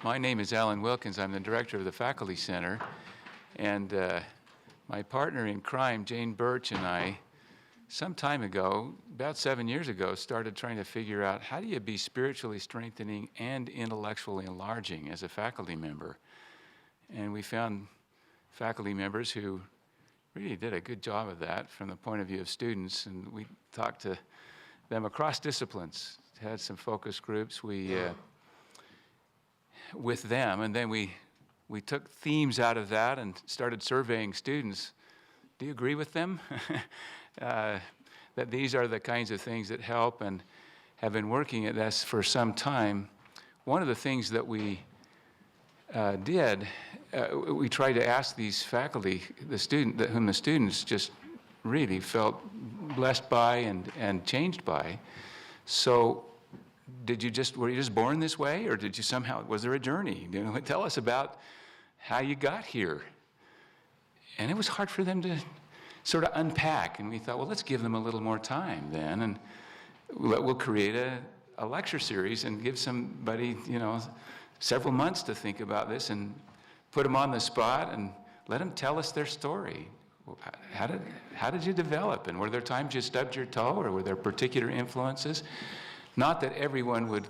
My name is Alan Wilkins. I'm the director of the Faculty Center. And my partner in crime, Jane Birch, and I, some time ago, about 7 years ago, started trying to figure out how do you be spiritually strengthening and intellectually enlarging as a faculty member. And we found faculty members who really did a good job of that from the point of view of students. And we talked to them across disciplines, had some focus groups. With them, and then we took themes out of that and started surveying students. Do you agree with them? That these are the kinds of things that help, and have been working at this for some time. One of the things that we did, we tried to ask these faculty, whom the students just really felt blessed by and changed by. So, were you just born this way, or did you somehow, was there a journey? Tell us about how you got here. And it was hard for them to sort of unpack, and we thought, well, let's give them a little more time then, and we'll create a lecture series and give somebody, several months to think about this and put them on the spot and let them tell us their story. How did you develop? And were there times you stubbed your toe, or were there particular influences? Not that everyone would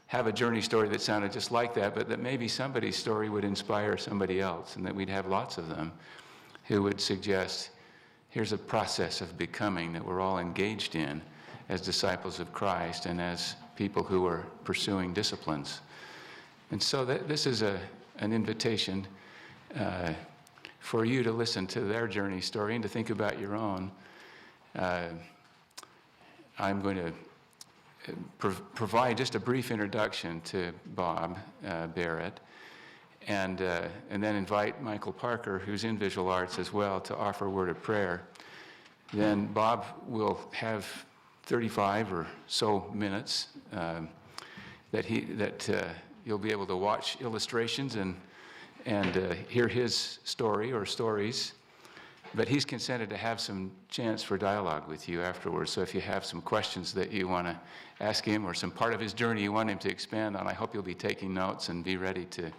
have a journey story that sounded just like that, but that maybe somebody's story would inspire somebody else, and that we'd have lots of them who would suggest, here's a process of becoming that we're all engaged in as disciples of Christ and as people who are pursuing disciplines. And so this is an invitation for you to listen to their journey story and to think about your own. I'm going to provide just a brief introduction to Bob Barrett, and then invite Michael Parker, who's in visual arts as well, to offer a word of prayer. Then Bob will have 35 or so minutes that you'll be able to watch illustrations and hear his story or stories. But he's consented to have some chance for dialogue with you afterwards. So if you have some questions that you want to ask him, or some part of his journey you want him to expand on, I hope you'll be taking notes and be ready to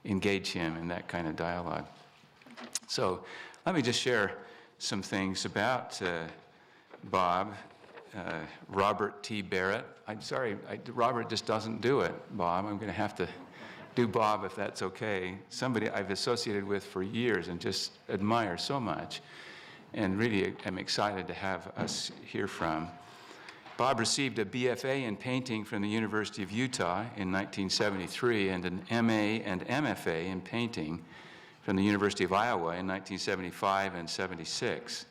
engage him in that kind of dialogue. So let me just share some things about Bob. Robert T. Barrett. I'm sorry, Robert just doesn't do it, Bob. I'm going to have to do Bob, if that's okay. Somebody I've associated with for years and just admire so much, and really am excited to have us hear from. Bob received a BFA in painting from the University of Utah in 1973 and an MA and MFA in painting from the University of Iowa in 1975 and 76.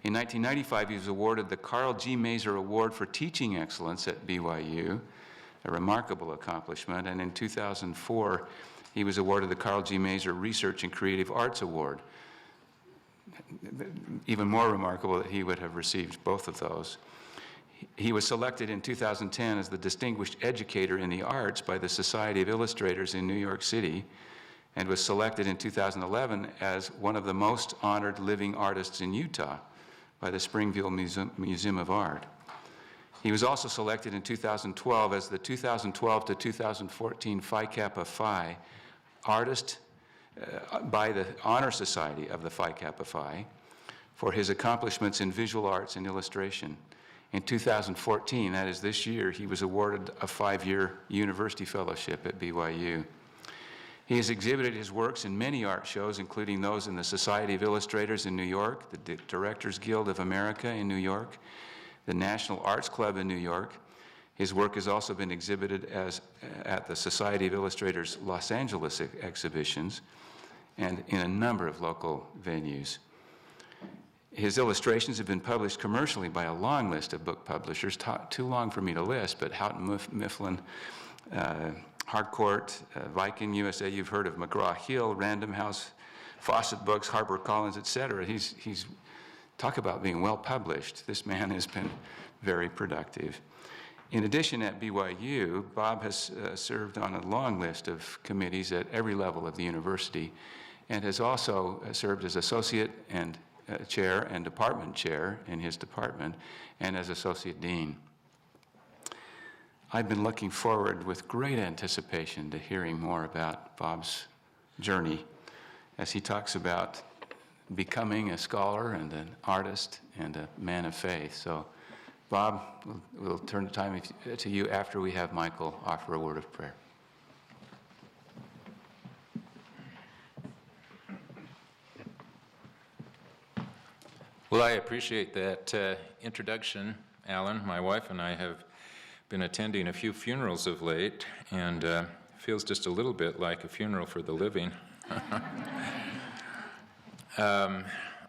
In 1995, he was awarded the Carl G. Mazur Award for Teaching Excellence at BYU, a remarkable accomplishment, and in 2004, he was awarded the Carl G. Mazur Research and Creative Arts Award. Even more remarkable that he would have received both of those. He was selected in 2010 as the Distinguished Educator in the Arts by the Society of Illustrators in New York City, and was selected in 2011 as one of the most honored living artists in Utah by the Springfield Museum of Art. He was also selected in 2012 as the 2012 to 2014 Phi Kappa Phi Artist by the Honor Society of the Phi Kappa Phi for his accomplishments in visual arts and illustration. In 2014, that is this year, he was awarded a 5-year university fellowship at BYU. He has exhibited his works in many art shows, including those in the Society of Illustrators in New York, the Directors Guild of America in New York, the National Arts Club in New York. His work has also been exhibited at the Society of Illustrators Los Angeles exhibitions and in a number of local venues. His illustrations have been published commercially by a long list of book publishers, too long for me to list, but Houghton Mifflin, Harcourt, Viking USA, you've heard of McGraw-Hill, Random House, Fawcett Books, HarperCollins, etc. He's talk about being well published. This man has been very productive. In addition, at BYU, Bob has served on a long list of committees at every level of the university, and has also served as associate and chair and department chair in his department, and as associate dean. I've been looking forward with great anticipation to hearing more about Bob's journey as he talks about becoming a scholar and an artist and a man of faith. So, Bob, we'll turn the time to you after we have Michael offer a word of prayer. Well, I appreciate that introduction, Alan. My wife and I have been attending a few funerals of late, and feels just a little bit like a funeral for the living.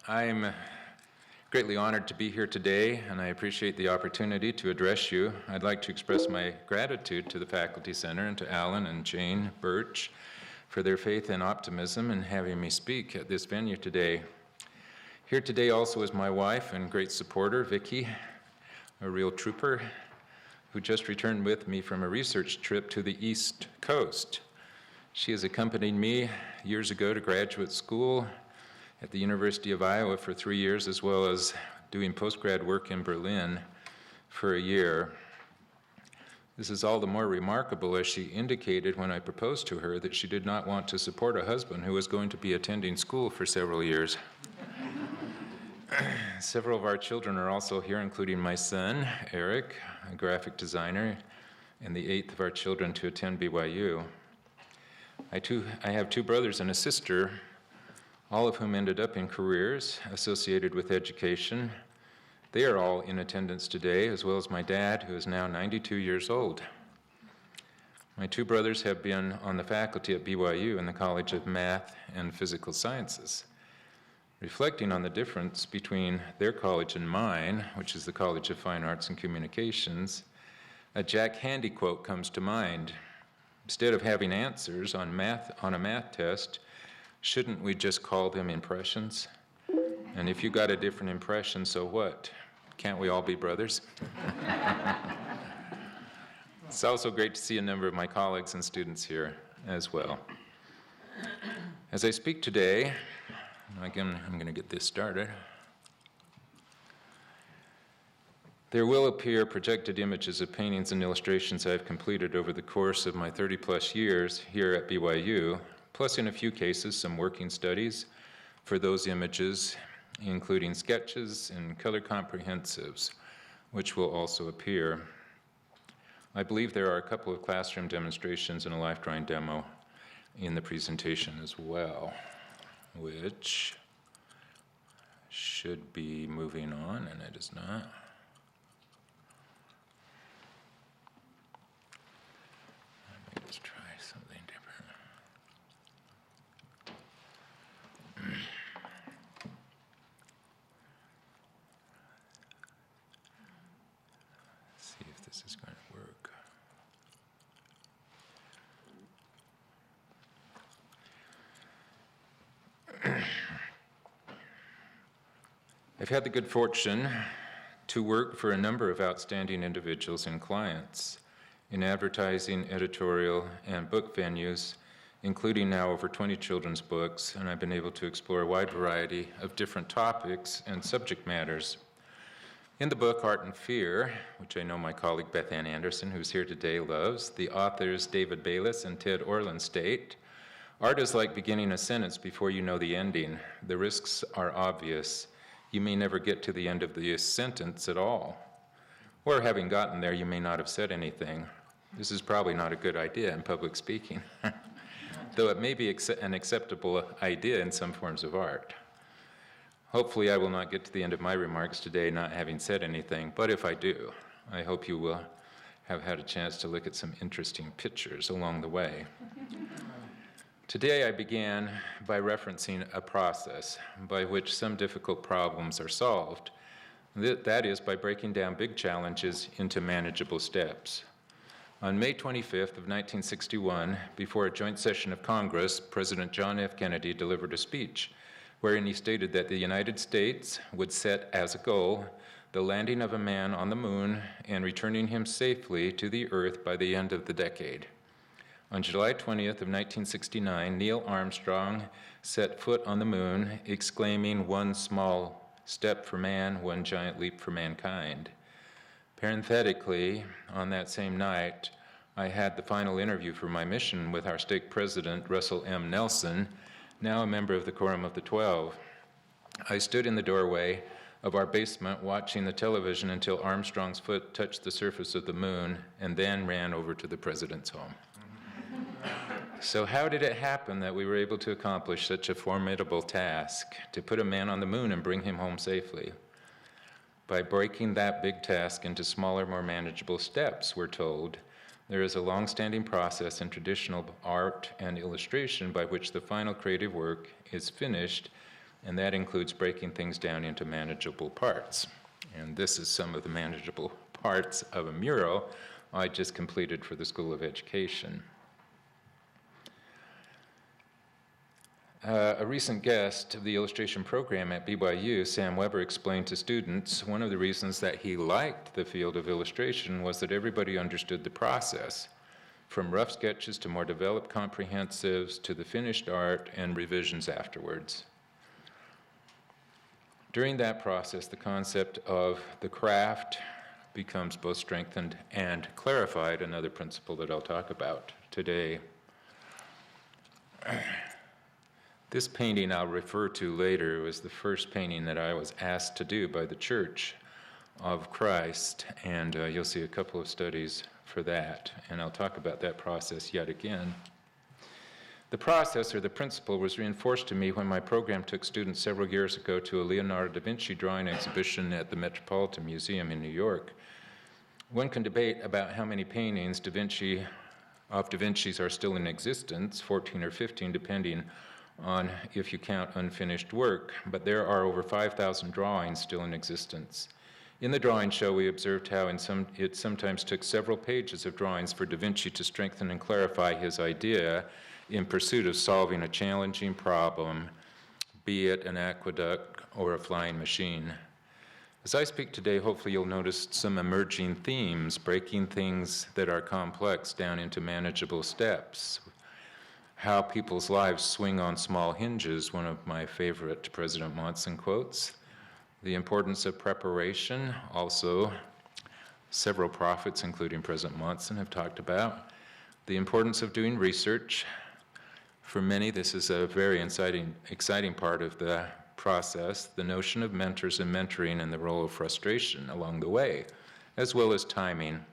I'm greatly honored to be here today, and I appreciate the opportunity to address you. I'd like to express my gratitude to the Faculty Center and to Alan and Jane Birch for their faith and optimism in having me speak at this venue today. Here today also is my wife and great supporter, Vicki, a real trooper, who just returned with me from a research trip to the East Coast. She has accompanied me years ago to graduate school at the University of Iowa for 3 years, as well as doing postgrad work in Berlin for a year. This is all the more remarkable as she indicated when I proposed to her that she did not want to support a husband who was going to be attending school for several years. Several of our children are also here, including my son, Eric, a graphic designer, and the 8th of our children to attend BYU. I have 2 brothers and a sister, all of whom ended up in careers associated with education. They are all in attendance today, as well as my dad, who is now 92 years old. My 2 brothers have been on the faculty at BYU in the College of Math and Physical Sciences. Reflecting on the difference between their college and mine, which is the College of Fine Arts and Communications, a Jack Handy quote comes to mind. Instead of having answers on a math test, shouldn't we just call them impressions? And if you got a different impression, so what? Can't we all be brothers? It's also great to see a number of my colleagues and students here as well. As I speak today, again, I'm going to get this started. There will appear projected images of paintings and illustrations I've completed over the course of my 30-plus years here at BYU, plus in a few cases some working studies for those images, including sketches and color comprehensives, which will also appear. I believe there are a couple of classroom demonstrations and a life drawing demo in the presentation as well, which should be moving on, and it is not. Let me just try something different. Let's see if this is going to work. I've had the good fortune to work for a number of outstanding individuals and clients in advertising, editorial, and book venues, including now over 20 children's books, and I've been able to explore a wide variety of different topics and subject matters. In the book Art and Fear, which I know my colleague Beth Ann Anderson, who's here today, loves, the authors David Bayless and Ted Orland state, art is like beginning a sentence before you know the ending. The risks are obvious. You may never get to the end of the sentence at all. Or having gotten there, you may not have said anything. This is probably not a good idea in public speaking, though it may be an acceptable idea in some forms of art. Hopefully, I will not get to the end of my remarks today not having said anything, but if I do, I hope you will have had a chance to look at some interesting pictures along the way. Today I began by referencing a process by which some difficult problems are solved. That is by breaking down big challenges into manageable steps. On May 25th of 1961, before a joint session of Congress, President John F. Kennedy delivered a speech wherein he stated that the United States would set as a goal the landing of a man on the moon and returning him safely to the Earth by the end of the decade. On July 20th of 1969, Neil Armstrong set foot on the moon, exclaiming, "One small step for man, one giant leap for mankind." Parenthetically, on that same night, I had the final interview for my mission with our stake president, Russell M. Nelson, now a member of the Quorum of the 12. I stood in the doorway of our basement watching the television until Armstrong's foot touched the surface of the moon, and then ran over to the president's home. So how did it happen that we were able to accomplish such a formidable task, to put a man on the moon and bring him home safely? By breaking that big task into smaller, more manageable steps, we're told. There is a long-standing process in traditional art and illustration by which the final creative work is finished, and that includes breaking things down into manageable parts. And this is some of the manageable parts of a mural I just completed for the School of Education. A recent guest of the illustration program at BYU, Sam Weber, explained to students one of the reasons that he liked the field of illustration was that everybody understood the process, from rough sketches to more developed comprehensives to the finished art and revisions afterwards. During that process, the concept of the craft becomes both strengthened and clarified, another principle that I'll talk about today. This painting I'll refer to later was the first painting that I was asked to do by the Church of Christ, and you'll see a couple of studies for that, and I'll talk about that process yet again. The process, or the principle, was reinforced to me when my program took students several years ago to a Leonardo da Vinci drawing exhibition at the Metropolitan Museum in New York. One can debate about how many paintings of Da Vinci's are still in existence, 14 or 15, depending on if you count unfinished work, but there are over 5,000 drawings still in existence. In the drawing show, we observed how it sometimes took several pages of drawings for Da Vinci to strengthen and clarify his idea in pursuit of solving a challenging problem, be it an aqueduct or a flying machine. As I speak today, hopefully you'll notice some emerging themes, breaking things that are complex down into manageable steps. How people's lives swing on small hinges, one of my favorite President Monson quotes. The importance of preparation, also several prophets, including President Monson, have talked about. The importance of doing research. For many, this is a very exciting part of the process. The notion of mentors and mentoring and the role of frustration along the way, as well as timing.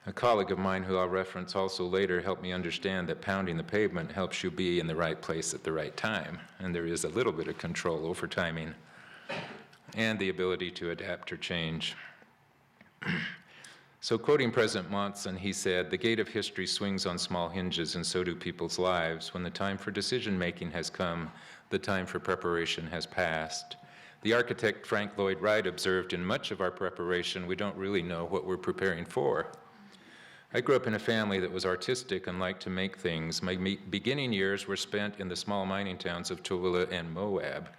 A colleague of mine, who I'll reference also later, helped me understand that pounding the pavement helps you be in the right place at the right time, and there is a little bit of control over timing and the ability to adapt or change. So quoting President Monson, he said, "The gate of history swings on small hinges, and so do people's lives. When the time for decision-making has come, the time for preparation has passed." The architect Frank Lloyd Wright observed, "In much of our preparation, we don't really know what we're preparing for." I grew up in a family that was artistic and liked to make things. My beginning years were spent in the small mining towns of Tooele and Moab.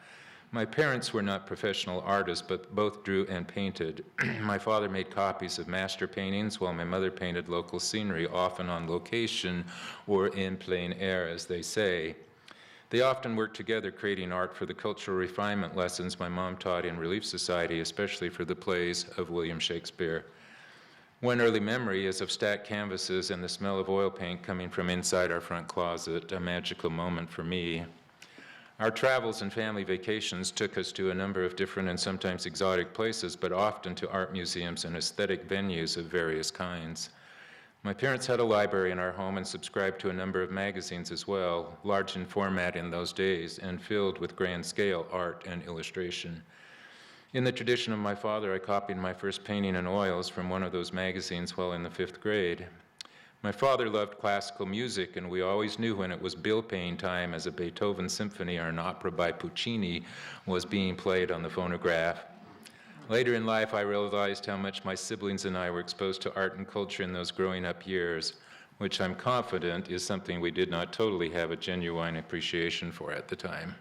My parents were not professional artists, but both drew and painted. My father made copies of master paintings, while my mother painted local scenery, often on location or in plein air, as they say. They often worked together creating art for the cultural refinement lessons my mom taught in Relief Society, especially for the plays of William Shakespeare. One early memory is of stacked canvases and the smell of oil paint coming from inside our front closet, a magical moment for me. Our travels and family vacations took us to a number of different and sometimes exotic places, but often to art museums and aesthetic venues of various kinds. My parents had a library in our home and subscribed to a number of magazines as well, large in format in those days and filled with grand-scale art and illustration. In the tradition of my father, I copied my first painting in oils from one of those magazines while in the 5th grade. My father loved classical music, and we always knew when it was bill paying time, as a Beethoven symphony or an opera by Puccini was being played on the phonograph. Later in life, I realized how much my siblings and I were exposed to art and culture in those growing up years, which I'm confident is something we did not totally have a genuine appreciation for at the time.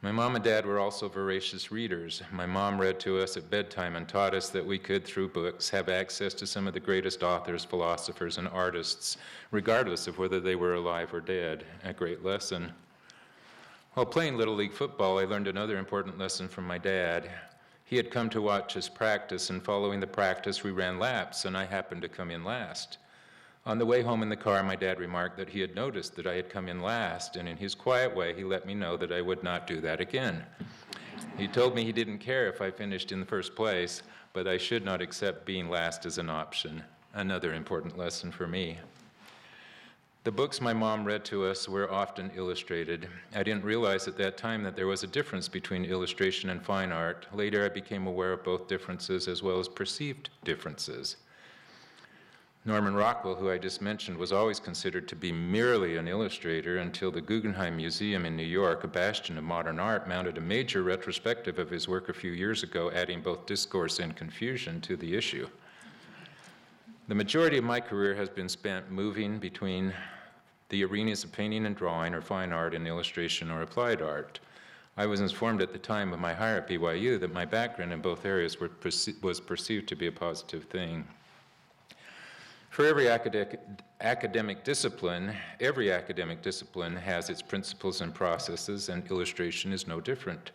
My mom and dad were also voracious readers. My mom read to us at bedtime and taught us that we could, through books, have access to some of the greatest authors, philosophers, and artists, regardless of whether they were alive or dead. A great lesson. While playing Little League football, I learned another important lesson from my dad. He had come to watch us practice, and following the practice, we ran laps, and I happened to come in last. On the way home in the car, my dad remarked that he had noticed that I had come in last, and in his quiet way, he let me know that I would not do that again. He told me he didn't care if I finished in the first place, but I should not accept being last as an option. Another important lesson for me. The books my mom read to us were often illustrated. I didn't realize at that time that there was a difference between illustration and fine art. Later, I became aware of both differences as well as perceived differences. Norman Rockwell, who I just mentioned, was always considered to be merely an illustrator until the Guggenheim Museum in New York, a bastion of modern art, mounted a major retrospective of his work a few years ago, adding both discourse and confusion to the issue. The majority of my career has been spent moving between the arenas of painting and drawing, or fine art and illustration or applied art. I was informed at the time of my hire at BYU that my background in both areas was perceived to be a positive thing. For every academic discipline has its principles and processes, and illustration is no different.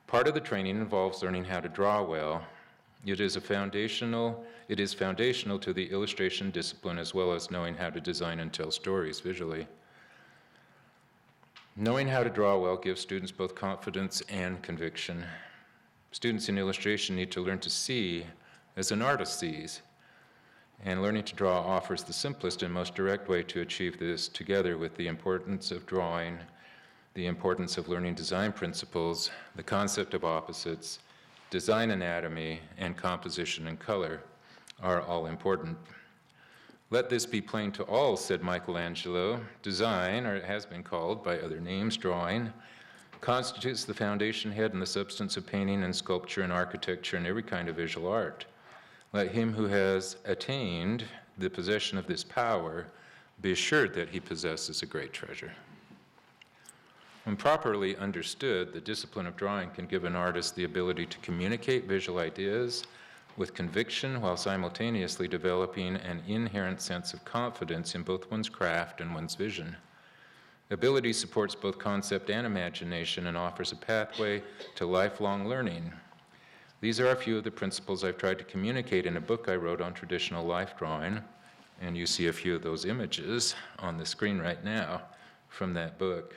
Part of the training involves learning how to draw well. It is foundational to the illustration discipline, as well as knowing how to design and tell stories visually. Knowing how to draw well gives students both confidence and conviction. Students in illustration need to learn to see as an artist sees, and learning to draw offers the simplest and most direct way to achieve this, together with the importance of drawing, the importance of learning design principles, the concept of opposites, design anatomy, and composition and color are all important. Let this be plain to all, said Michelangelo. Design, or it has been called by other names, drawing, constitutes the foundation, head, and the substance of painting and sculpture and architecture and every kind of visual art. Let him who has attained the possession of this power be assured that he possesses a great treasure. When properly understood, the discipline of drawing can give an artist the ability to communicate visual ideas with conviction while simultaneously developing an inherent sense of confidence in both one's craft and one's vision. Ability supports both concept and imagination and offers a pathway to lifelong learning. These are a few of the principles I've tried to communicate in a book I wrote on traditional life drawing, and you see a few of those images on the screen right now from that book.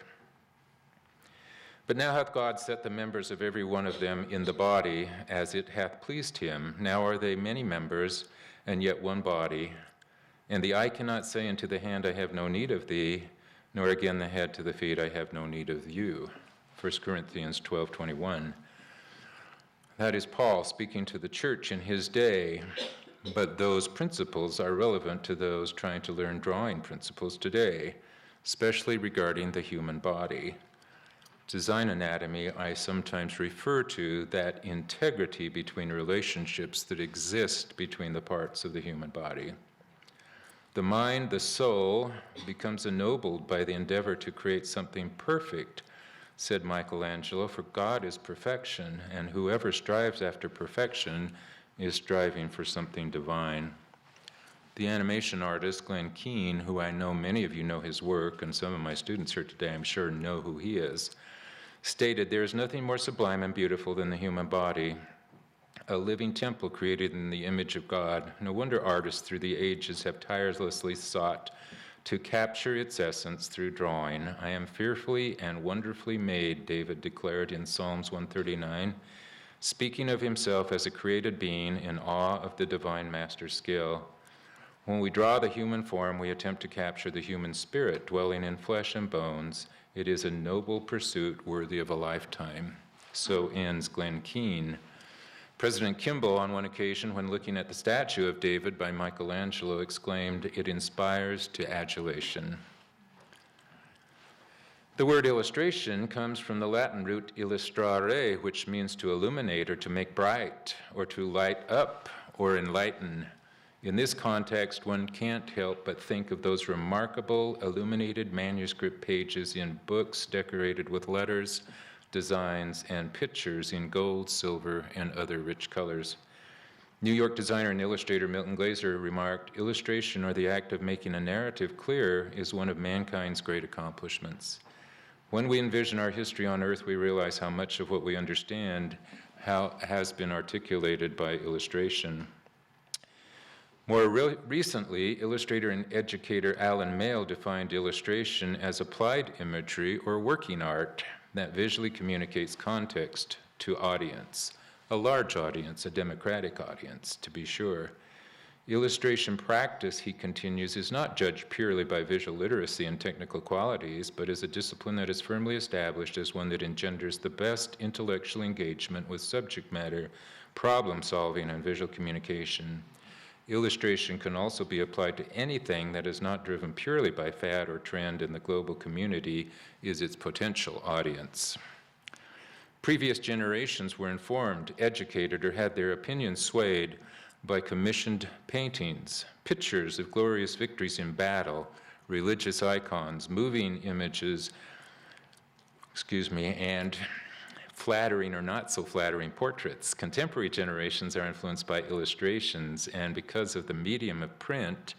But now hath God set the members of every one of them in the body as it hath pleased him. Now are they many members, and yet one body. And the eye cannot say unto the hand, I have no need of thee, nor again the head to the feet, I have no need of you. 1 Corinthians 12:21. That is Paul speaking to the church in his day, but those principles are relevant to those trying to learn drawing principles today, especially regarding the human body. Design anatomy, I sometimes refer to that integrity between relationships that exist between the parts of the human body. The mind, the soul, becomes ennobled by the endeavor to create something perfect, said Michelangelo, for God is perfection, and whoever strives after perfection is striving for something divine. The animation artist, Glenn Keane, who I know many of you know his work, and some of my students here today I'm sure know who he is, stated, there is nothing more sublime and beautiful than the human body, a living temple created in the image of God. No wonder artists through the ages have tirelessly sought to capture its essence through drawing. I am fearfully and wonderfully made, David declared in Psalms 139, speaking of himself as a created being in awe of the divine master's skill. When we draw the human form, we attempt to capture the human spirit dwelling in flesh and bones. It is a noble pursuit worthy of a lifetime. So ends Glenn Keane. President Kimball, on one occasion, when looking at the statue of David by Michelangelo, exclaimed, "It inspires to adulation." The word illustration comes from the Latin root illustrare, which means to illuminate or to make bright or to light up or enlighten. In this context, one can't help but think of those remarkable illuminated manuscript pages in books decorated with letters, designs, and pictures in gold, silver, and other rich colors. New York designer and illustrator Milton Glaser remarked, illustration, or the act of making a narrative clear, is one of mankind's great accomplishments. When we envision our history on earth, we realize how much of what we understand has been articulated by illustration. More recently, illustrator and educator Alan Mayle defined illustration as applied imagery or working art that visually communicates context to audience, a large audience, a democratic audience, to be sure. Illustration practice, he continues, is not judged purely by visual literacy and technical qualities, but is a discipline that is firmly established as one that engenders the best intellectual engagement with subject matter, problem solving, and visual communication. Illustration can also be applied to anything that is not driven purely by fad or trend in the global community, is its potential audience. Previous generations were informed, educated, or had their opinions swayed by commissioned paintings, pictures of glorious victories in battle, religious icons, moving images, and flattering or not so flattering portraits. Contemporary generations are influenced by illustrations, and because of the medium of print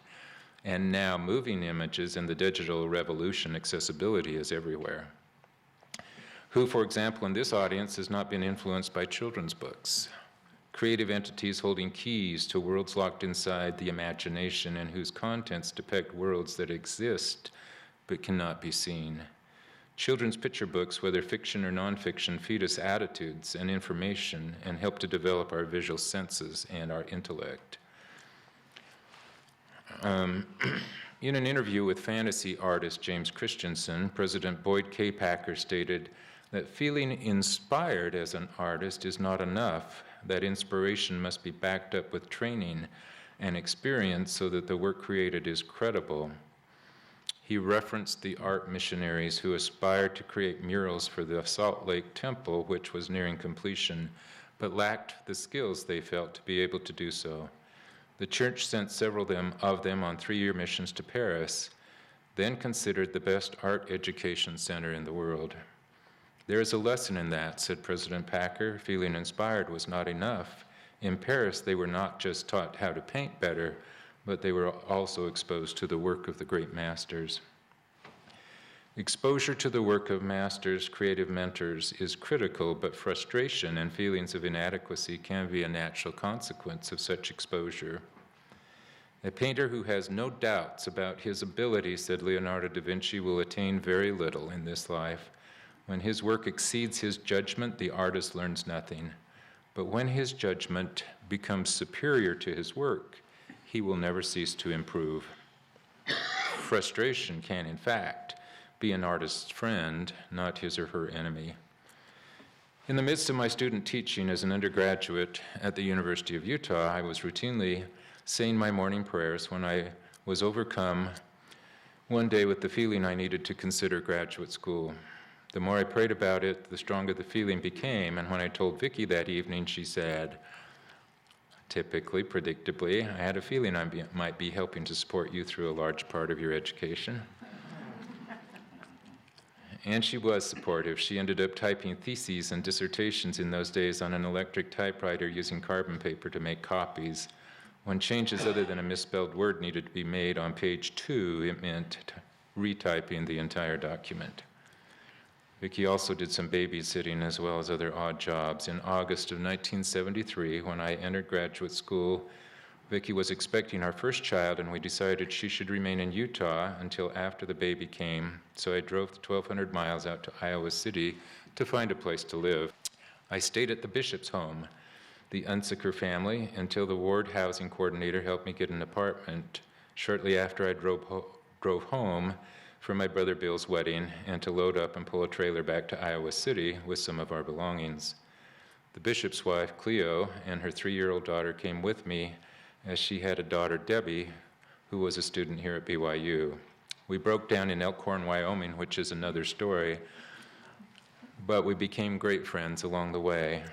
and now moving images in the digital revolution, accessibility is everywhere. Who, for example, in this audience has not been influenced by children's books? Creative entities holding keys to worlds locked inside the imagination and whose contents depict worlds that exist but cannot be seen. Children's picture books, whether fiction or nonfiction, feed us attitudes and information and help to develop our visual senses and our intellect. In an interview with fantasy artist James Christensen, President Boyd K. Packer stated that feeling inspired as an artist is not enough, that inspiration must be backed up with training and experience so that the work created is credible. He referenced the art missionaries who aspired to create murals for the Salt Lake Temple, which was nearing completion, but lacked the skills they felt to be able to do so. The church sent several of them on 3-year missions to Paris, then considered the best art education center in the world. There is a lesson in that, said President Packer. Feeling inspired was not enough. In Paris, they were not just taught how to paint better, but they were also exposed to the work of the great masters. Exposure to the work of masters, creative mentors, is critical, but frustration and feelings of inadequacy can be a natural consequence of such exposure. A painter who has no doubts about his ability, said Leonardo da Vinci, will attain very little in this life. When his work exceeds his judgment, the artist learns nothing. But when his judgment becomes superior to his work, he will never cease to improve. Frustration can, in fact, be an artist's friend, not his or her enemy. In the midst of my student teaching as an undergraduate at the University of Utah, I was routinely saying my morning prayers when I was overcome one day with the feeling I needed to consider graduate school. The more I prayed about it, the stronger the feeling became, and when I told Vicki that evening, she said, typically, predictably, I had a feeling I might be helping to support you through a large part of your education. And she was supportive. She ended up typing theses and dissertations in those days on an electric typewriter using carbon paper to make copies. When changes other than a misspelled word needed to be made on page 2, it meant retyping the entire document. Vicki also did some babysitting as well as other odd jobs. In August of 1973, when I entered graduate school, Vicki was expecting our first child, and we decided she should remain in Utah until after the baby came. So I drove the 1,200 miles out to Iowa City to find a place to live. I stayed at the Bishop's home, the Unsicker family, until the ward housing coordinator helped me get an apartment. Shortly after I drove home for my brother Bill's wedding and to load up and pull a trailer back to Iowa City with some of our belongings. The bishop's wife, Cleo, and her 3-year-old daughter came with me, as she had a daughter, Debbie, who was a student here at BYU. We broke down in Elkhorn, Wyoming, which is another story, but we became great friends along the way.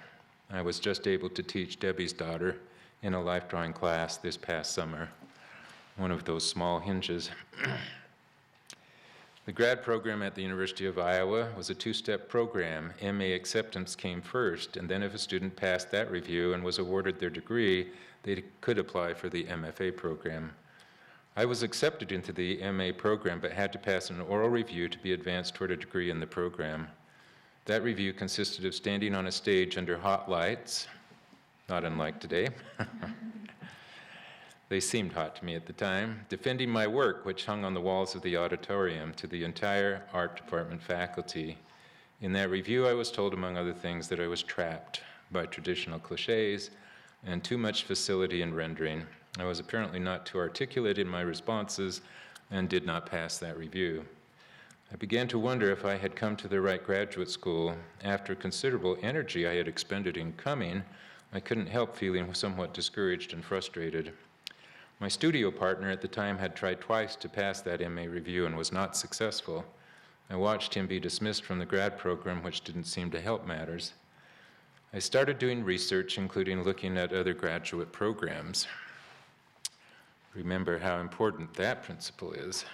I was just able to teach Debbie's daughter in a life drawing class this past summer, one of those small hinges. The grad program at the University of Iowa was a 2-step program. MA acceptance came first, and then if a student passed that review and was awarded their degree, they could apply for the MFA program. I was accepted into the MA program, but had to pass an oral review to be advanced toward a degree in the program. That review consisted of standing on a stage under hot lights, not unlike today. They seemed hot to me at the time, defending my work, which hung on the walls of the auditorium, to the entire art department faculty. In that review, I was told, among other things, that I was trapped by traditional cliches and too much facility in rendering. I was apparently not too articulate in my responses and did not pass that review. I began to wonder if I had come to the right graduate school. After considerable energy I had expended in coming, I couldn't help feeling somewhat discouraged and frustrated. My studio partner at the time had tried twice to pass that MA review and was not successful. I watched him be dismissed from the grad program, which didn't seem to help matters. I started doing research, including looking at other graduate programs. Remember how important that principle is.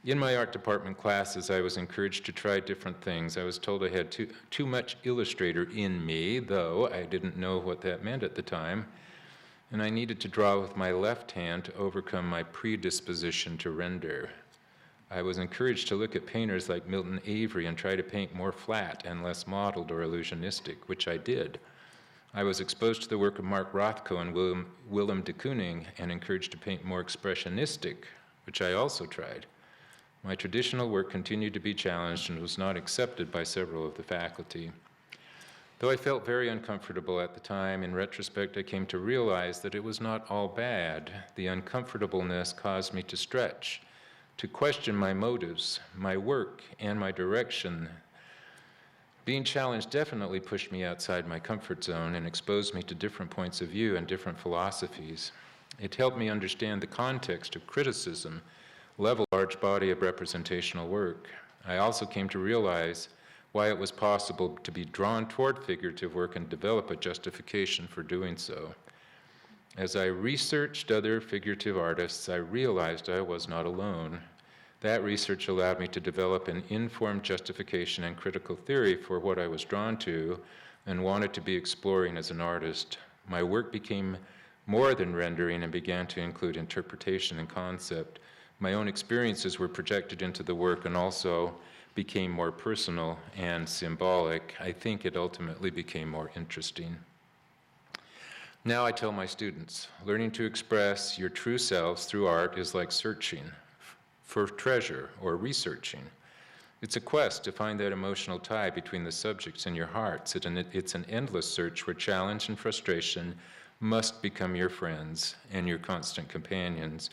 In my art department classes, I was encouraged to try different things. I was told I had too much illustrator in me, though I didn't know what that meant at the time, and I needed to draw with my left hand to overcome my predisposition to render. I was encouraged to look at painters like Milton Avery and try to paint more flat and less modeled or illusionistic, which I did. I was exposed to the work of Mark Rothko and Willem de Kooning and encouraged to paint more expressionistic, which I also tried. My traditional work continued to be challenged and was not accepted by several of the faculty. Though I felt very uncomfortable at the time, in retrospect I came to realize that it was not all bad. The uncomfortableness caused me to stretch, to question my motives, my work, and my direction. Being challenged definitely pushed me outside my comfort zone and exposed me to different points of view and different philosophies. It helped me understand the context of criticism, level large body of representational work. I also came to realize why it was possible to be drawn toward figurative work and develop a justification for doing so. As I researched other figurative artists, I realized I was not alone. That research allowed me to develop an informed justification and critical theory for what I was drawn to and wanted to be exploring as an artist. My work became more than rendering and began to include interpretation and concept. My own experiences were projected into the work and also became more personal and symbolic. I think it ultimately became more interesting. Now I tell my students, learning to express your true selves through art is like searching for treasure or researching. It's a quest to find that emotional tie between the subjects and your hearts. It's an endless search where challenge and frustration must become your friends and your constant companions,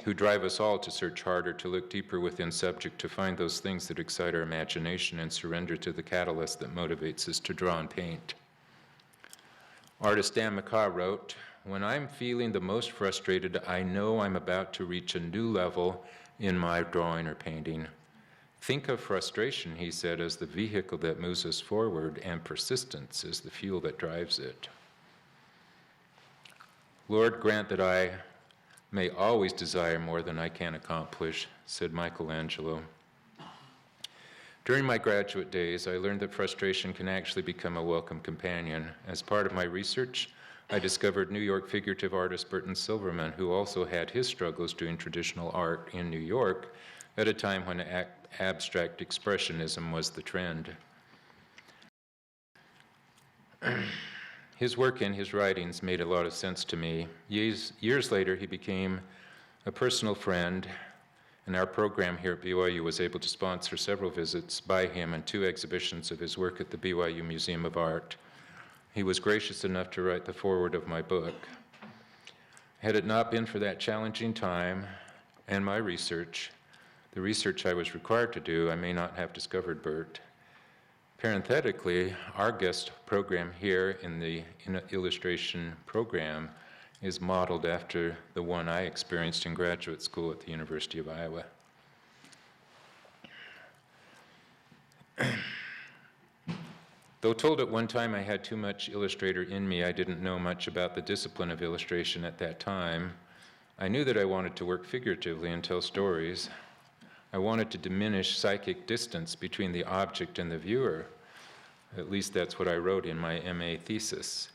who drive us all to search harder, to look deeper within subject, to find those things that excite our imagination and surrender to the catalyst that motivates us to draw and paint. Artist Dan McCaw wrote, "When I'm feeling the most frustrated, I know I'm about to reach a new level in my drawing or painting. Think of frustration," he said, "as the vehicle that moves us forward, and persistence is the fuel that drives it." Lord, grant that I may always desire more than I can accomplish, said Michelangelo. During my graduate days, I learned that frustration can actually become a welcome companion. As part of my research, I discovered New York figurative artist Burton Silverman, who also had his struggles doing traditional art in New York at a time when abstract expressionism was the trend. His work and his writings made a lot of sense to me. Years later, he became a personal friend, and our program here at BYU was able to sponsor several visits by him and 2 exhibitions of his work at the BYU Museum of Art. He was gracious enough to write the foreword of my book. Had it not been for that challenging time and my research, the research I was required to do, I may not have discovered Bert. Parenthetically, our guest program here in the illustration program is modeled after the one I experienced in graduate school at the University of Iowa. Though told at one time I had too much illustrator in me, I didn't know much about the discipline of illustration at that time. I knew that I wanted to work figuratively and tell stories. I wanted to diminish psychic distance between the object and the viewer. At least that's what I wrote in my MA thesis.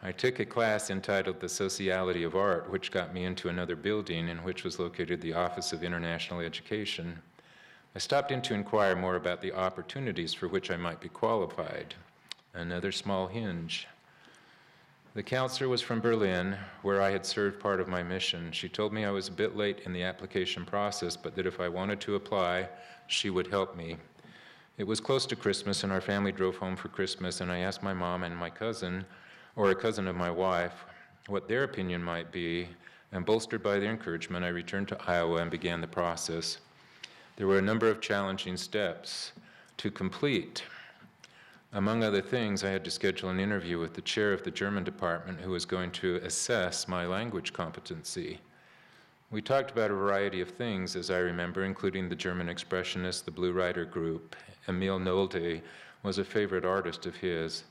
I took a class entitled The Sociality of Art, which got me into another building in which was located the Office of International Education. I stopped in to inquire more about the opportunities for which I might be qualified. Another small hinge. The counselor was from Berlin, where I had served part of my mission. She told me I was a bit late in the application process, but that if I wanted to apply, she would help me. It was close to Christmas, and our family drove home for Christmas, and I asked my mom and my cousin, or a cousin of my wife, what their opinion might be, and bolstered by their encouragement, I returned to Iowa and began the process. There were a number of challenging steps to complete. Among other things, I had to schedule an interview with the chair of the German department who was going to assess my language competency. We talked about a variety of things, as I remember, including the German Expressionists, the Blue Rider Group. Emil Nolde was a favorite artist of his.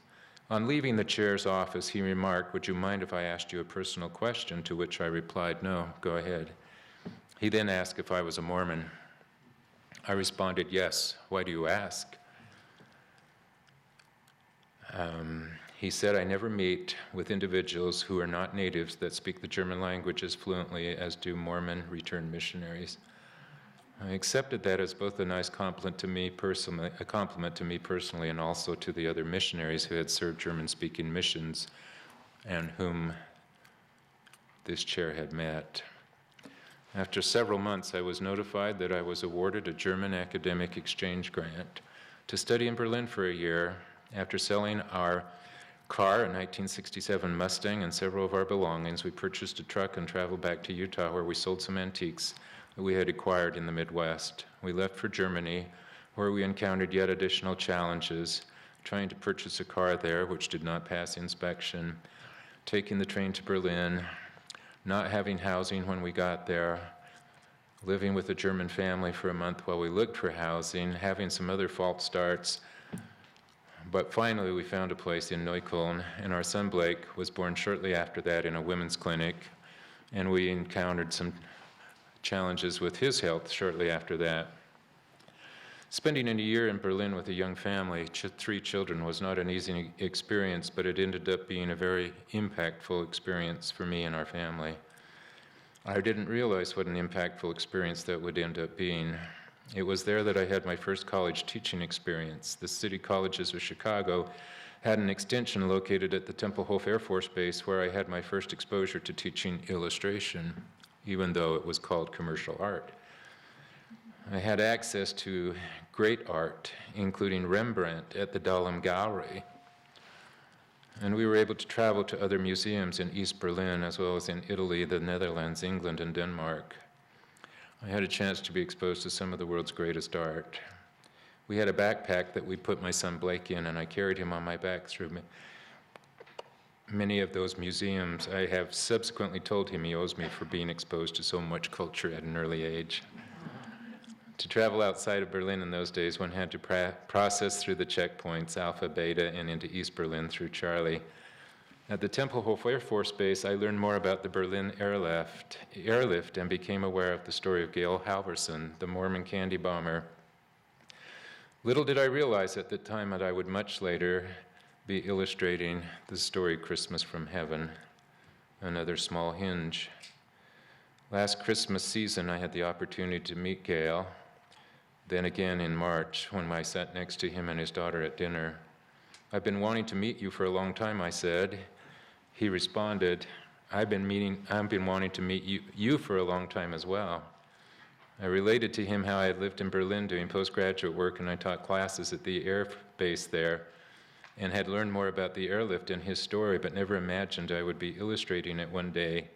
On leaving the chair's office, he remarked, "Would you mind if I asked you a personal question?" To which I replied, "No, go ahead." He then asked if I was a Mormon. I responded, "Yes. Why do you ask?" He said, "I never meet with individuals who are not natives that speak the German language as fluently as do Mormon returned missionaries." I accepted that as both a nice compliment to me personally, and also to the other missionaries who had served German-speaking missions and whom this chair had met. After several months, I was notified that I was awarded a German academic exchange grant to study in Berlin for a year. After selling our car, a 1967 Mustang, and several of our belongings, we purchased a truck and traveled back to Utah, where we sold some antiques that we had acquired in the Midwest. We left for Germany, where we encountered yet additional challenges, trying to purchase a car there, which did not pass inspection, taking the train to Berlin, not having housing when we got there, living with a German family for a month while we looked for housing, having some other false starts. But finally, we found a place in Neukölln, and our son Blake was born shortly after that in a women's clinic, and we encountered some challenges with his health shortly after that. Spending a year in Berlin with a young family, 3 children, was not an easy experience, but it ended up being a very impactful experience for me and our family. I didn't realize what an impactful experience that would end up being. It was there that I had my first college teaching experience. The City Colleges of Chicago had an extension located at the Tempelhof Air Force Base where I had my first exposure to teaching illustration, even though it was called commercial art. I had access to great art, including Rembrandt at the Dahlem Gallery. And we were able to travel to other museums in East Berlin, as well as in Italy, the Netherlands, England, and Denmark. I had a chance to be exposed to some of the world's greatest art. We had a backpack that we put my son Blake in, and I carried him on my back through many of those museums. I have subsequently told him he owes me for being exposed to so much culture at an early age. To travel outside of Berlin in those days, one had to process through the checkpoints, Alpha, Beta, and into East Berlin through Charlie. At the Tempelhof Air Force Base, I learned more about the Berlin airlift and became aware of the story of Gail Halvorson, the Mormon candy bomber. Little did I realize at the time that I would much later be illustrating the story Christmas from Heaven, another small hinge. Last Christmas season, I had the opportunity to meet Gail, then again in March when I sat next to him and his daughter at dinner. "I've been wanting to meet you for a long time," I said. He responded, I've been wanting to meet you for a long time as well." I related to him how I had lived in Berlin doing postgraduate work, and I taught classes at the air base there, and had learned more about the airlift and his story, but never imagined I would be illustrating it one day.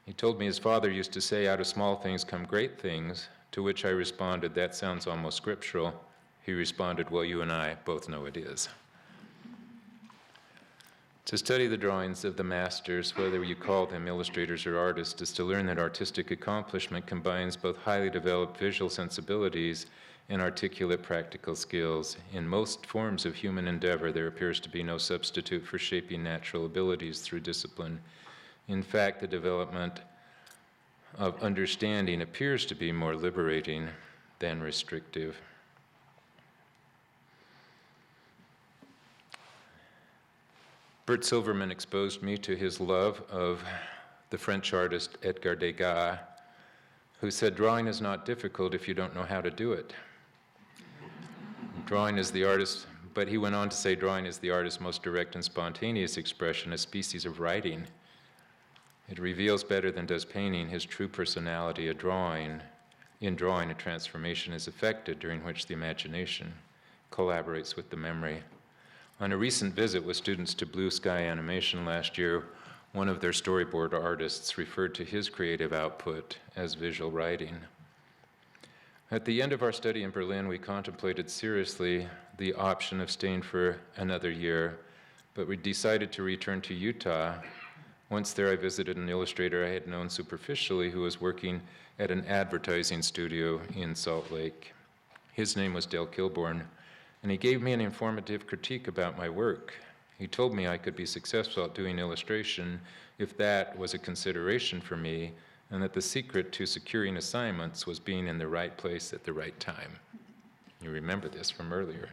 He told me his father used to say, "Out of small things come great things," to which I responded, "That sounds almost scriptural." He responded, "Well, you and I both know it is." To study the drawings of the masters, whether you call them illustrators or artists, is to learn that artistic accomplishment combines both highly developed visual sensibilities and articulate practical skills. In most forms of human endeavor, there appears to be no substitute for shaping natural abilities through discipline. In fact, the development of understanding appears to be more liberating than restrictive. Bert Silverman exposed me to his love of the French artist Edgar Degas, who said, "Drawing is not difficult if you don't know how to do it." Drawing is the artist, but he went on to say, drawing is the artist's most direct and spontaneous expression, a species of writing. It reveals better than does painting his true personality. In drawing, a transformation is effected during which the imagination collaborates with the memory. On a recent visit with students to Blue Sky Animation last year, one of their storyboard artists referred to his creative output as visual writing. At the end of our study in Berlin, we contemplated seriously the option of staying for another year, but we decided to return to Utah. Once there, I visited an illustrator I had known superficially who was working at an advertising studio in Salt Lake. His name was Dale Kilborn, and he gave me an informative critique about my work. He told me I could be successful at doing illustration if that was a consideration for me, and that the secret to securing assignments was being in the right place at the right time. You remember this from earlier.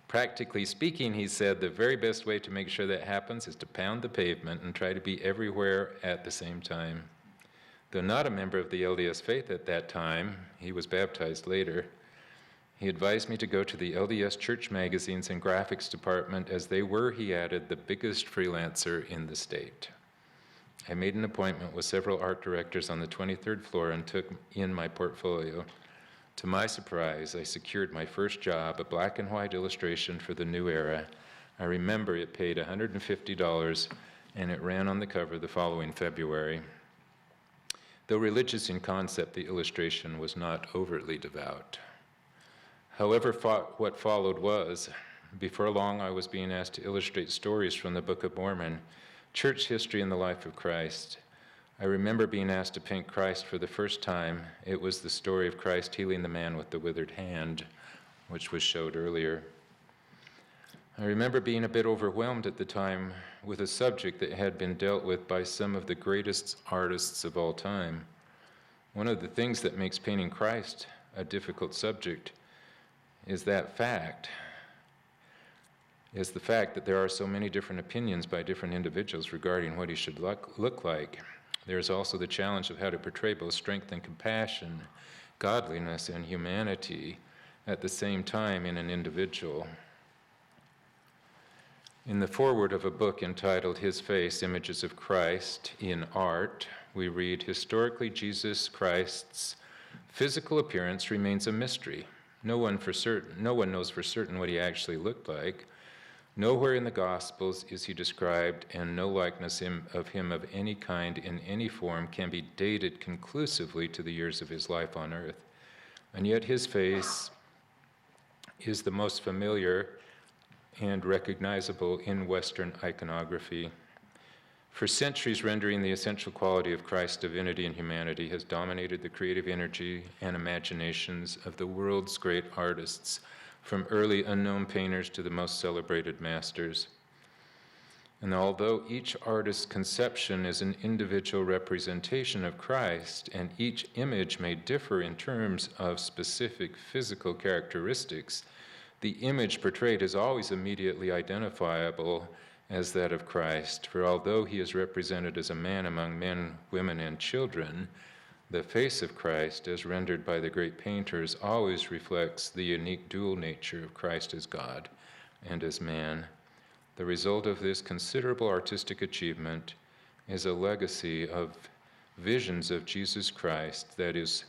Practically speaking, he said, the very best way to make sure that happens is to pound the pavement and try to be everywhere at the same time. Though not a member of the LDS faith at that time, he was baptized later, he advised me to go to the LDS church magazines and graphics department, as they were, he added, the biggest freelancer in the state. I made an appointment with several art directors on the 23rd floor and took in my portfolio. To my surprise, I secured my first job, a black and white illustration for the New Era. I remember it paid $150, and it ran on the cover the following February. Though religious in concept, the illustration was not overtly devout. However, what followed was, before long, I was being asked to illustrate stories from the Book of Mormon, church history, and the life of Christ. I remember being asked to paint Christ for the first time. It was the story of Christ healing the man with the withered hand, which was showed earlier. I remember being a bit overwhelmed at the time with a subject that had been dealt with by some of the greatest artists of all time. One of the things that makes painting Christ a difficult subject is the fact that there are so many different opinions by different individuals regarding what he should look like. There's also the challenge of how to portray both strength and compassion, godliness and humanity at the same time in an individual. In the foreword of a book entitled His Face, Images of Christ in Art, we read, historically, Jesus Christ's physical appearance remains a mystery. No one knows for certain what he actually looked like. Nowhere in the Gospels is he described, and no likeness of him of any kind in any form can be dated conclusively to the years of his life on earth. And yet his face is the most familiar and recognizable in Western iconography. For centuries, rendering the essential quality of Christ's divinity and humanity has dominated the creative energy and imaginations of the world's great artists, from early unknown painters to the most celebrated masters. And although each artist's conception is an individual representation of Christ, and each image may differ in terms of specific physical characteristics, the image portrayed is always immediately identifiable as that of Christ. For although he is represented as a man among men, women, and children, the face of Christ, as rendered by the great painters, always reflects the unique dual nature of Christ as God and as man. The result of this considerable artistic achievement is a legacy of visions of Jesus Christ that is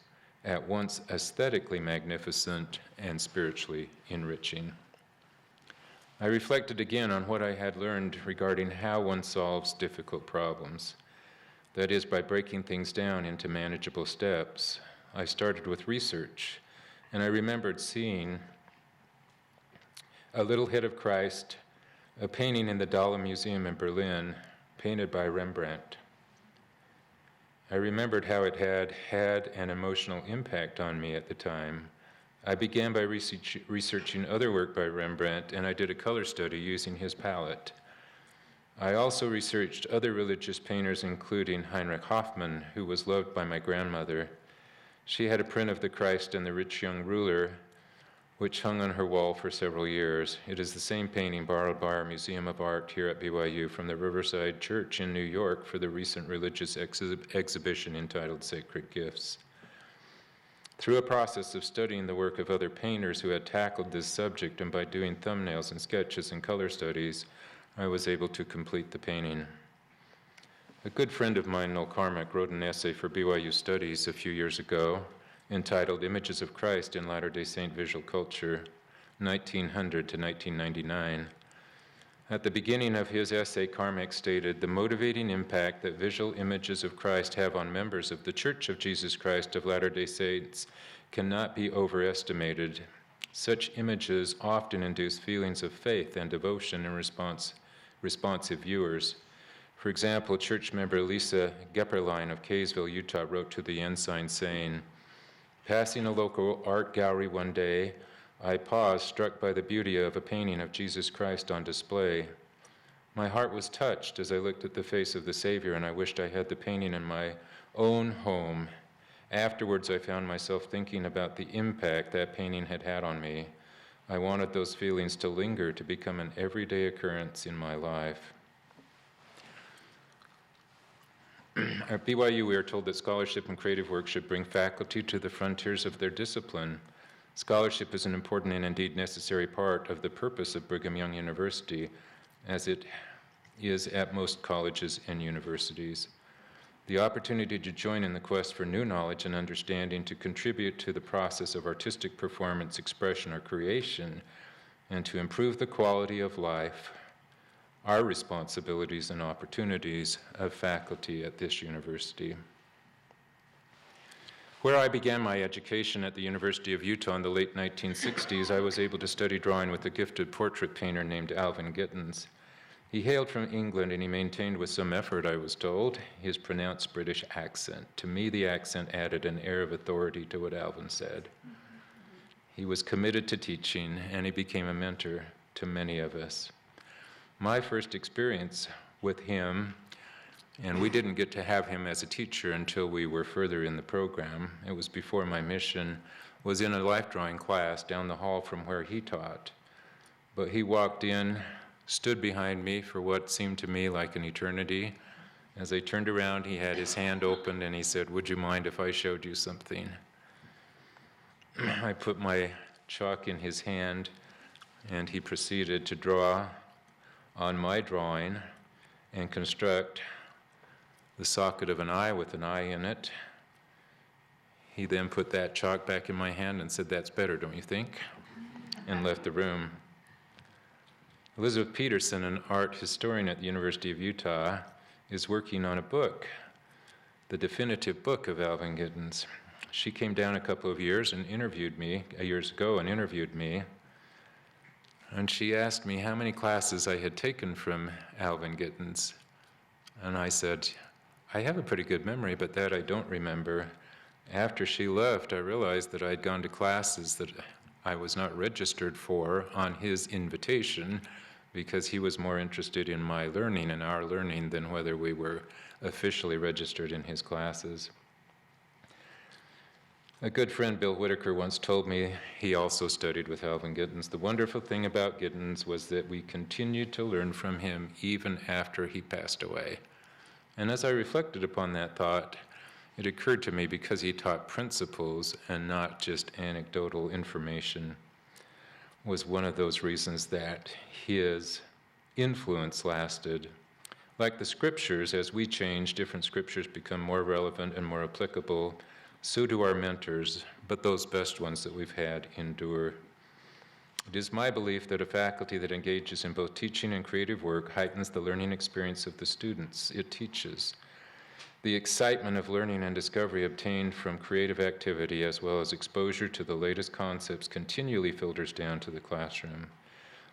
at once aesthetically magnificent and spiritually enriching. I reflected again on what I had learned regarding how one solves difficult problems. That is, by breaking things down into manageable steps. I started with research, and I remembered seeing a little head of Christ, a painting in the Dahlem Museum in Berlin, painted by Rembrandt. I remembered how it had had an emotional impact on me at the time. I began by researching other work by Rembrandt, and I did a color study using his palette. I also researched other religious painters, including Heinrich Hoffmann, who was loved by my grandmother. She had a print of the Christ and the rich young ruler, which hung on her wall for several years. It is the same painting borrowed by our Museum of Art here at BYU from the Riverside Church in New York for the recent religious exhibition entitled Sacred Gifts. Through a process of studying the work of other painters who had tackled this subject, and by doing thumbnails and sketches and color studies, I was able to complete the painting. A good friend of mine, Noel Carmack, wrote an essay for BYU Studies a few years ago entitled Images of Christ in Latter-day Saint Visual Culture, 1900 to 1999. At the beginning of his essay, Carmack stated, "The motivating impact that visual images of Christ have on members of the Church of Jesus Christ of Latter-day Saints cannot be overestimated. Such images often induce feelings of faith and devotion in responsive viewers. For example, church member Lisa Gepperlein of Kaysville, Utah, wrote to the Ensign saying, "Passing a local art gallery one day, I paused, struck by the beauty of a painting of Jesus Christ on display. My heart was touched as I looked at the face of the Savior, and I wished I had the painting in my own home. Afterwards, I found myself thinking about the impact that painting had had on me. I wanted those feelings to linger, to become an everyday occurrence in my life." At BYU, we are told that scholarship and creative work should bring faculty to the frontiers of their discipline. Scholarship is an important and indeed necessary part of the purpose of Brigham Young University, as it is at most colleges and universities. The opportunity to join in the quest for new knowledge and understanding, to contribute to the process of artistic performance, expression, or creation, and to improve the quality of life are responsibilities and opportunities of faculty at this university. Where I began my education at the University of Utah in the late 1960s, I was able to study drawing with a gifted portrait painter named Alvin Gittins. He hailed from England, and he maintained with some effort, I was told, his pronounced British accent. To me, the accent added an air of authority to what Alvin said. He was committed to teaching, and he became a mentor to many of us. My first experience with him, and we didn't get to have him as a teacher until we were further in the program, it was before my mission, was in a life drawing class down the hall from where he taught. But he walked in, stood behind me for what seemed to me like an eternity. As I turned around, he had his hand opened and he said, "Would you mind if I showed you something?" I put my chalk in his hand, and he proceeded to draw on my drawing and construct the socket of an eye with an eye in it. He then put that chalk back in my hand and said, "That's better, don't you think?" and left the room. Elizabeth Peterson, an art historian at the University of Utah, is working on a book, the definitive book of Alvin Gittins. She came down a couple of years ago and interviewed me, and she asked me how many classes I had taken from Alvin Gittins. And I said, "I have a pretty good memory, but that I don't remember." After she left, I realized that I'd gone to classes that I was not registered for on his invitation, because he was more interested in my learning and our learning than whether we were officially registered in his classes. A good friend, Bill Whitaker, once told me he also studied with Alvin Gittins. The wonderful thing about Gittins was that we continued to learn from him even after he passed away. And as I reflected upon that thought, it occurred to me, because he taught principles and not just anecdotal information, was one of those reasons that his influence lasted. Like the scriptures, as we change, different scriptures become more relevant and more applicable. So do our mentors, but those best ones that we've had endure. It is my belief that a faculty that engages in both teaching and creative work heightens the learning experience of the students it teaches. The excitement of learning and discovery obtained from creative activity, as well as exposure to the latest concepts, continually filters down to the classroom.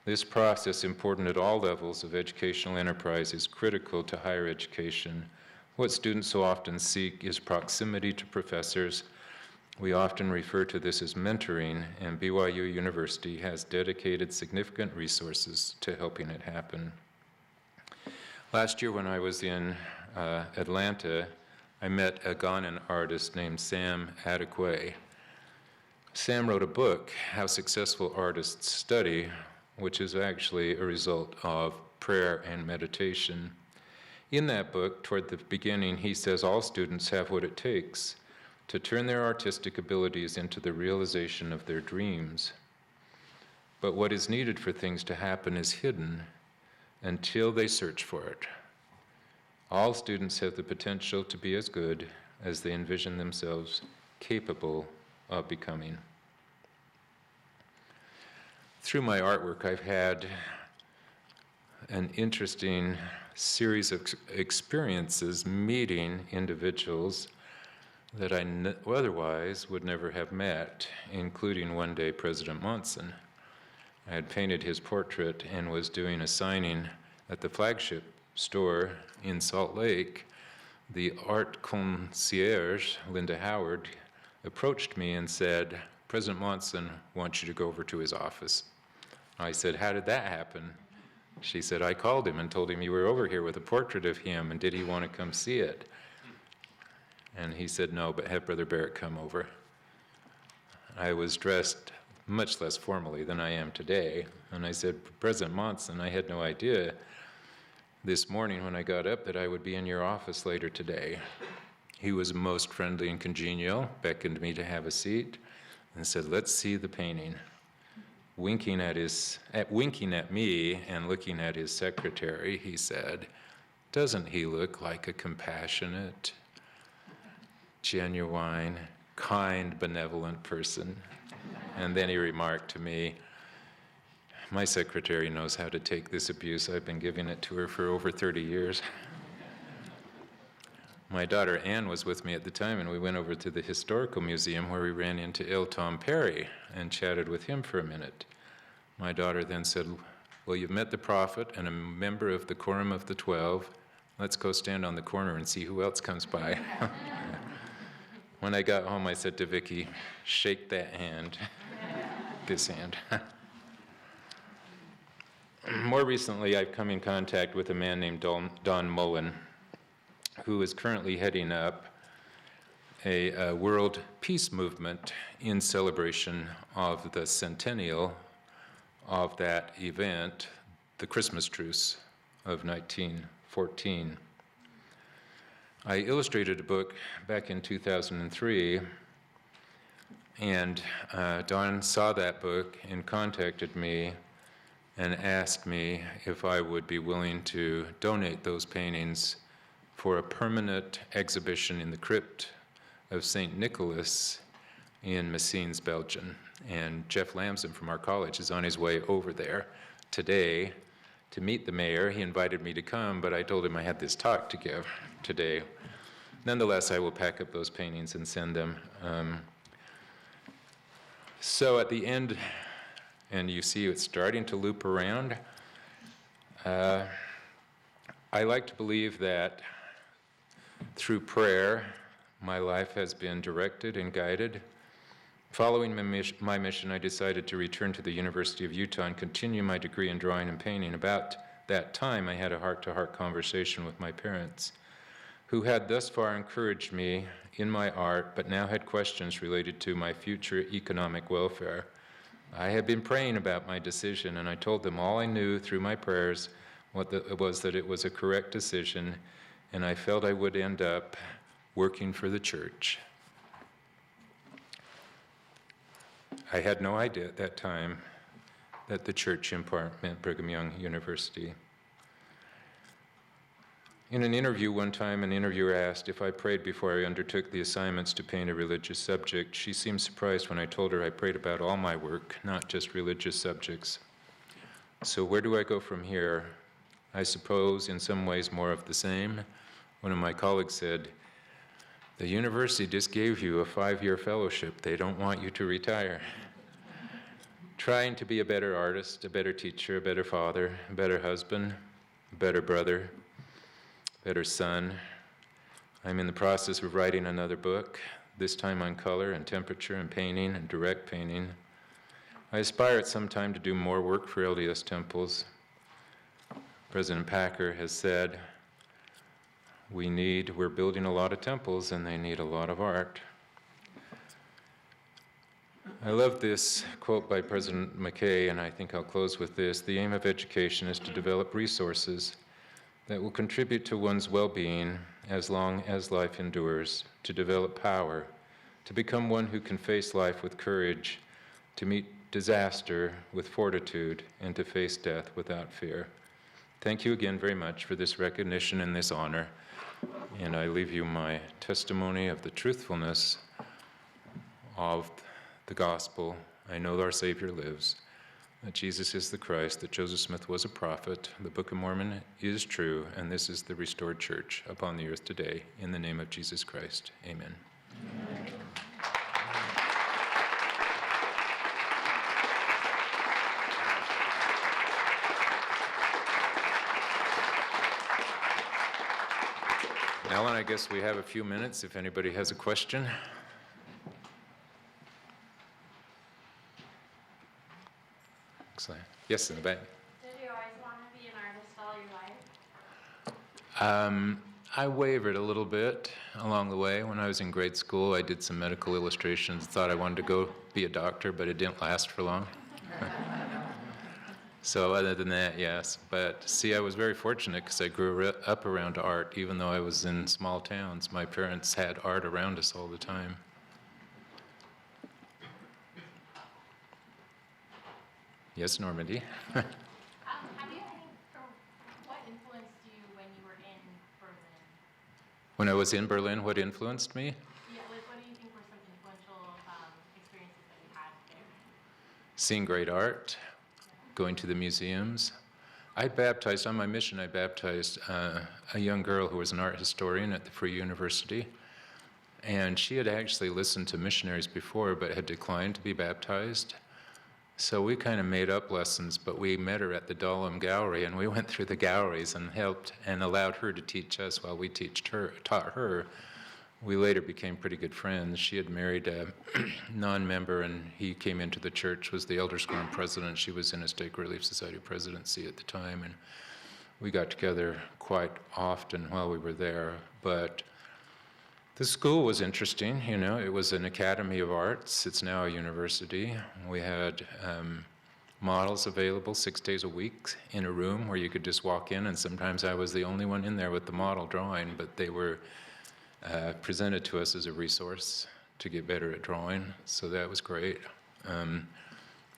This process, important at all levels of educational enterprise, is critical to higher education. What students so often seek is proximity to professors. We often refer to this as mentoring, and BYU University has dedicated significant resources to helping it happen. Last year when I was in Atlanta, I met a Ghanaian artist named Sam Adekwe. Sam wrote a book, How Successful Artists Study, which is actually a result of prayer and meditation. In that book, toward the beginning, he says all students have what it takes. to turn their artistic abilities into the realization of their dreams. But what is needed for things to happen is hidden until they search for it. All students have the potential to be as good as they envision themselves capable of becoming. Through my artwork, I've had an interesting series of experiences meeting individuals that I otherwise would never have met, including one day President Monson. I had painted his portrait and was doing a signing at the flagship store in Salt Lake. The art concierge, Linda Howard, approached me and said, "President Monson wants you to go over to his office." I said, "How did that happen?" She said, "I called him and told him you were over here with a portrait of him, and did he want to come see it?" And he said, "No, but have Brother Barrett come over." I was dressed much less formally than I am today, and I said, "President Monson, I had no idea this morning when I got up that I would be in your office later today." He was most friendly and congenial, beckoned me to have a seat, and said, "Let's see the painting." Winking at me and looking at his secretary, he said, "Doesn't he look like a compassionate, genuine, kind, benevolent person?" And then he remarked to me, "My secretary knows how to take this abuse. I've been giving it to her for over 30 years. My daughter Ann was with me at the time, and we went over to the Historical Museum where we ran into L. Tom Perry and chatted with him for a minute. My daughter then said, "Well, you've met the prophet and a member of the Quorum of the 12. Let's go stand on the corner and see who else comes by." When I got home, I said to Vicki, "Shake that hand, this hand." More recently, I've come in contact with a man named Don Mullen, who is currently heading up a world peace movement in celebration of the centennial of that event, the Christmas truce of 1914. I illustrated a book back in 2003, and Don saw that book and contacted me and asked me if I would be willing to donate those paintings for a permanent exhibition in the crypt of St. Nicholas in Messines, Belgium. And Jeff Lamson from our college is on his way over there today to meet the mayor. He invited me to come, but I told him I had this talk to give today. Nonetheless, I will pack up those paintings and send them. So at the end, and you see it's starting to loop around, I like to believe that through prayer, my life has been directed and guided. Following my mission, I decided to return to the University of Utah and continue my degree in drawing and painting. About that time, I had a heart-to-heart conversation with my parents, who had thus far encouraged me in my art, but now had questions related to my future economic welfare. I had been praying about my decision, and I told them all I knew through my prayers was that it was a correct decision, and I felt I would end up working for the church. I had no idea at that time that the church in part meant Brigham Young University. In an interview one time, an interviewer asked if I prayed before I undertook the assignments to paint a religious subject. She seemed surprised when I told her I prayed about all my work, not just religious subjects. So where do I go from here? I suppose in some ways more of the same. One of my colleagues said, "The university just gave you a 5-year fellowship. They don't want you to retire." Trying to be a better artist, a better teacher, a better father, a better husband, a better brother, better son. I'm in the process of writing another book, this time on color and temperature and painting and direct painting. I aspire at some time to do more work for LDS temples. President Packer has said, we're building a lot of temples and they need a lot of art. I love this quote by President McKay, and I think I'll close with this. The aim of education is to develop resources that will contribute to one's well-being as long as life endures, to develop power to become one who can face life with courage, to meet disaster with fortitude, and to face death without fear. Thank you again very much for this recognition and this honor, and I leave you my testimony of the truthfulness of the gospel. I know our Savior lives, that Jesus is the Christ, that Joseph Smith was a prophet, the Book of Mormon is true, and this is the restored church upon the earth today. In the name of Jesus Christ, amen. Alan, I guess we have a few minutes if anybody has a question. Excellent. Yes, in the back. Did you always want to be an artist all your life? I wavered a little bit along the way. When I was in grade school, I did some medical illustrations, thought I wanted to go be a doctor, but it didn't last for long. So other than that, yes. But see, I was very fortunate because I grew up around art, even though I was in small towns. My parents had art around us all the time. Yes, Normandy? Have you what influenced you when you were in Berlin? When I was in Berlin, what influenced me? Yeah, like what do you think were some influential experiences that you had there? Seeing great art, going to the museums. I baptized, on my mission, I baptized a young girl who was an art historian at the Free University. And she had actually listened to missionaries before, but had declined to be baptized. So we kind of made up lessons, but we met her at the Dahlem Gallery, and we went through the galleries and helped and allowed her to teach us while we taught her. We later became pretty good friends. She had married a non-member, and he came into the church, was the Elders Quorum president. She was in a Stake Relief Society presidency at the time, and we got together quite often while we were there. But the school was interesting, you know. It was an academy of arts. It's now a university. We had models available 6 days a week in a room where you could just walk in, and sometimes I was the only one in there with the model drawing, but they were presented to us as a resource to get better at drawing, so that was great.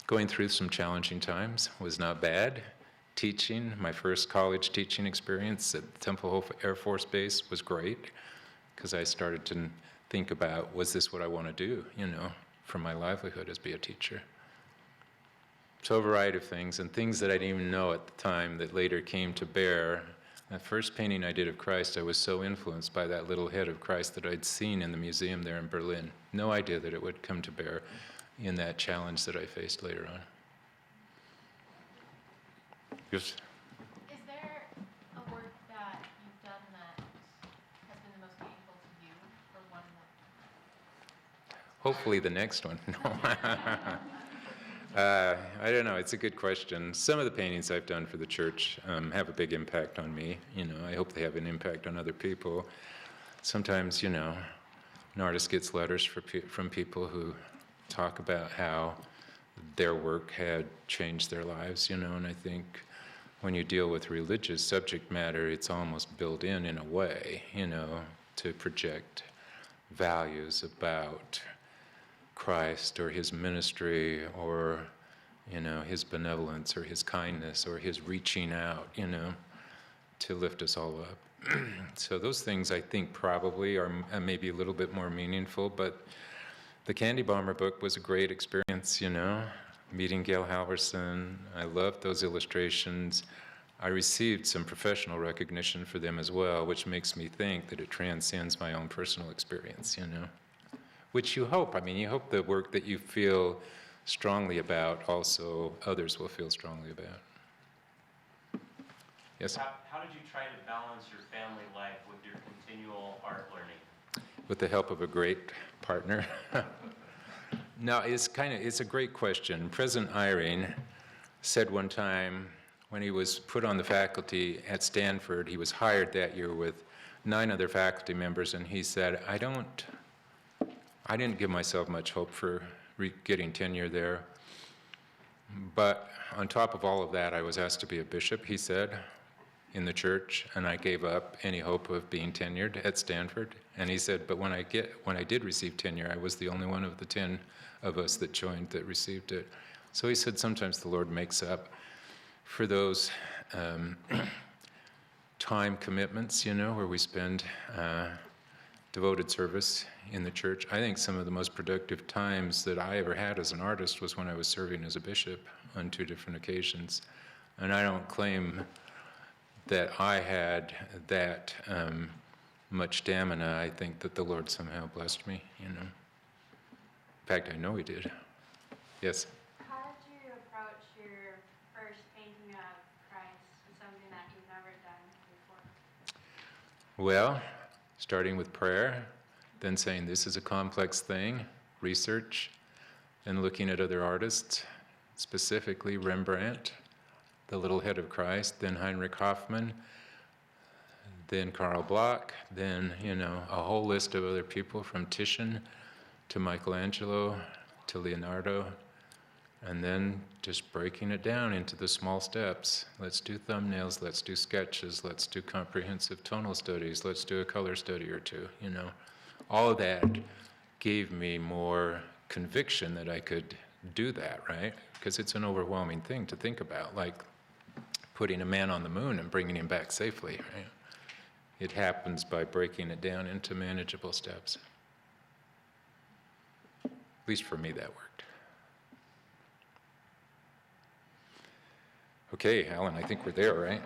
Going through some challenging times was not bad. Teaching, my first college teaching experience at Temple Hope Air Force Base was great, because I started to think about, was this what I want to do, you know, for my livelihood as be a teacher? So a variety of things, and things that I didn't even know at the time that later came to bear. That first painting I did of Christ, I was so influenced by that little head of Christ that I'd seen in the museum there in Berlin. No idea that it would come to bear in that challenge that I faced later on. Yes? Is there a work that you've done that has been the most meaningful to you, or one that? Hopefully the next one. No. I don't know. It's a good question. Some of the paintings I've done for the church have a big impact on me. You know, I hope they have an impact on other people. Sometimes, you know, an artist gets letters from people who talk about how their work had changed their lives, you know, and I think when you deal with religious subject matter, it's almost built in a way, you know, to project values about Christ or his ministry or, you know, his benevolence or his kindness or his reaching out, you know, to lift us all up. So those things I think probably are maybe a little bit more meaningful, but the Candy Bomber book was a great experience, you know, meeting Gail Halverson. I loved those illustrations. I received some professional recognition for them as well, which makes me think that it transcends my own personal experience, you know. Which you hope. I mean, you hope the work that you feel strongly about also others will feel strongly about. Yes? How did you try to balance your family life with your continual art learning? With the help of a great partner. No, it's a great question. President Eyring said one time when he was put on the faculty at Stanford, he was hired that year with 9 other faculty members, and he said, I didn't give myself much hope for getting tenure there. But on top of all of that, I was asked to be a bishop, he said, in the church, and I gave up any hope of being tenured at Stanford. And he said, but when I did receive tenure, I was the only one of the 10 of us that joined that received it. So he said sometimes the Lord makes up for those time commitments, where we spend devoted service in the church. I think some of the most productive times that I ever had as an artist was when I was serving as a bishop on 2 different occasions. And I don't claim that I had that much stamina. I think that the Lord somehow blessed me, In fact, I know He did. Yes? How did you approach your first painting of Christ, something that you've never done before? Well, starting with prayer, then saying this is a complex thing, research, and looking at other artists, specifically Rembrandt, the little head of Christ, then Heinrich Hoffmann, then Karl Bloch, then, a whole list of other people from Titian to Michelangelo to Leonardo, and then just breaking it down into the small steps. Let's do thumbnails, let's do sketches, let's do comprehensive tonal studies, let's do a color study or two, All of that gave me more conviction that I could do that, right? Because it's an overwhelming thing to think about, like putting a man on the moon and bringing him back safely, right? It happens by breaking it down into manageable steps. At least for me, that worked. Okay, Alan, I think we're there, right?